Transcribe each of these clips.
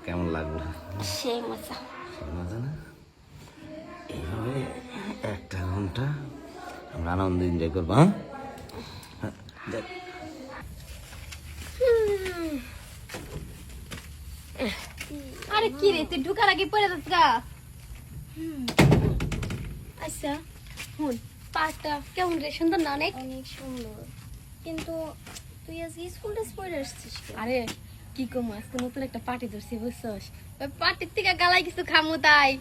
কেমন লাগলো? সেই মজা। মজা না? এইভাবে একটা ঘন্টা আমরা আনন্দ এনজয় করবো। হ্যাঁ দেখ আরে কি রে, তুই ঢুকার আগে পড়ে যাস গা। আচ্ছা হুন, পার্কটা কেমন রে? সুন্দর না? অনেক অনেক সুন্দর, কিন্তু তুই আজকে স্কুল ড্রেস পরে আসছিস কেন? আরে কি কম, আজকে নতুন একটা পার্টি ধরছি বুঝছস, ওই পার্টির থেকে গালাই কিছু খামু তাই।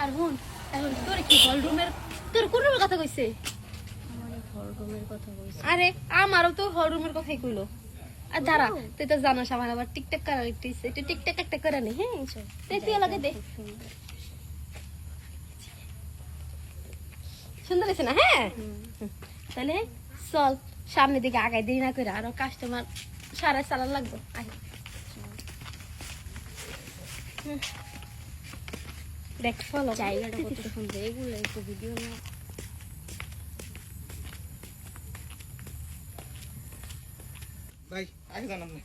আর হুন, এখন তোর কি হল রুমের, তোর কোন রুমের কথা কইছে? আমার হল রুমের কথা বলছিস? আরে আমারও তো হল রুমের কথাই কইলো। আর দাঁড়া, তুই তো জানাস আমার আবার টিকটক করার একটু ইচ্ছে, একটু টিকটক একটা করে নি। হ্যাঁ তুই লাগে দে, সুন্দর হয়েছে না? হ্যাঁ তাহলে চল সামনের দিকে আগাই, দেরি না করে, আরো কাস্টমার সারা চালান লাগবে। আয়। দেখ ফলো জায়গাটা কত সুন্দর, এগুলো একটু ভিডিও না। ভাই আগে জানান না।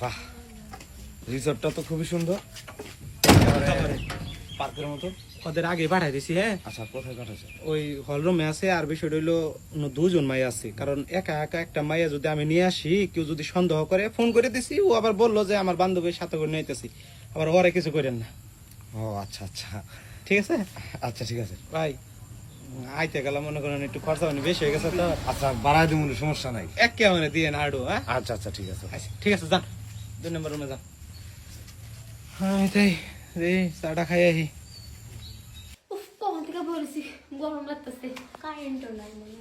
বাহ, রিসর্টটা তো খুবই সুন্দর, পার্কের মতো। ওদের আগে পাঠাই দিছি। হ্যাঁ, আচ্ছা কোথায় কাটাছে? ওই হলরুমে আছে। আর বিষয়টা হইলো দুজন মাইয়া আছে, কারণ একা একা একটা মাইয়া যদি আমি নিয়ে আসি, কেউ যদি সন্দেহ করে, ফোন করে দিছি, ও আবার বললো যে আমার বান্ধবীর সাথে করে নিতেছি, আবার ওরে কিছু করেন না। ও আচ্ছা আচ্ছা, ঠিক আছে আচ্ছা ঠিক আছে। ভাই, আইতে গেলাম, মনে করেন একটু খরচা মানে বেশি হয়ে গেছে তো, আচ্ছা বাড়াই দিব, সমস্যা নাই। একে মানে দিয়ে না আড়ু। হ্যাঁ আচ্ছা আচ্ছা ঠিক আছে। আচ্ছা, ঠিক আছে, যান 2 নম্বর রুমে যান। হ্যাঁ তাই রে, চাটা খাই আহি। উফ, কখন থেকে বলেছি গরম লাগতেছে। কারেন্টও নাই মনে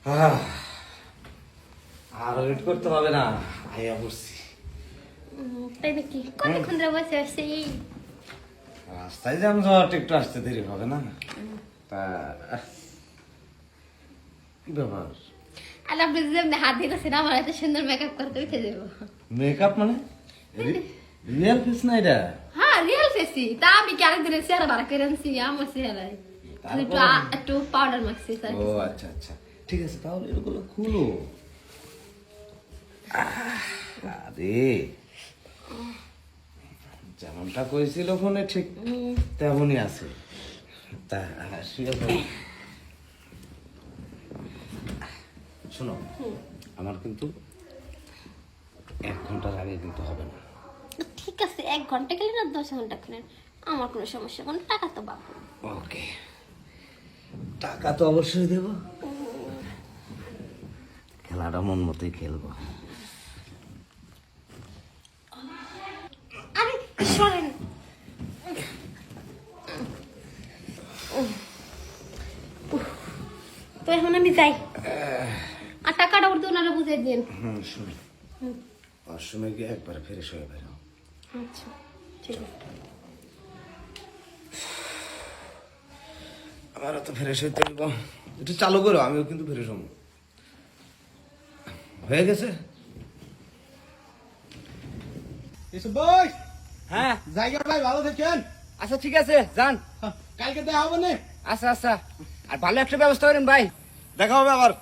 হয়। আর ওয়েট করতে হবে না, আইয়া পড়ছি। তাই নাকি? কতক্ষণ ধরে বসে আসছে? এই রাস্তায় জ্যাম যাওয়াটা একটু আসতে দেরি হবে না? তা কি ব্যাপার? আর আপনি যেমনি হাত দিতেছেন, আমার এত সুন্দর মেকআপ করতে উঠে যাবো। মেকআপ মানে রিয়েল ফেস না এটা? হ্যাঁ রিয়েল ফেসি। তা আমি কি আরেকদিনের চেহারা বাড়া করে আনছি আমার চেহারায়? একটু পাউডার মাখছি স্যার। ও আচ্ছা আচ্ছা ঠিক আছে, তাহলে এগুলো খুলো। আরে যেমনটা কইছিল ফোনে ঠিক তেমনই আছে। তা শুয়ে পড়ো। শোনো, আমার কিন্তু 1 ঘন্টার আগে কিন্তু হবে না। ঠিক আছে, 1 ঘন্টা গেলেন আর 10 ঘন্টা গেলেন, আমার কোনো সমস্যা, কোনো টাকা তো পাবো। ওকে, টাকা তো অবশ্যই দেব, খেলাটা মন মতোই খেলবো। আরে সরেন। তো এখন আমি যাই, আর টাকাটা উঠতে ওনারা বুঝিয়ে দিন। শুনি ওয়াশরুমে গিয়ে একবার ফ্রেশ হয়ে বেরো। আচ্ছা ঠিক আছে। আমারও তো ফ্রেশ হইতে হইব, একটু চালু করো, আমিও কিন্তু ফ্রেশ হবো। হয়ে গেছে? এসব ভাই, হ্যাঁ জায়গা ভাই ভালো থাকেন। আচ্ছা ঠিক আছে যান। কালকে দেখা হবে না? আচ্ছা আচ্ছা, আর ভালো একটা ব্যবস্থা করেন ভাই। দেখা হবে আবার।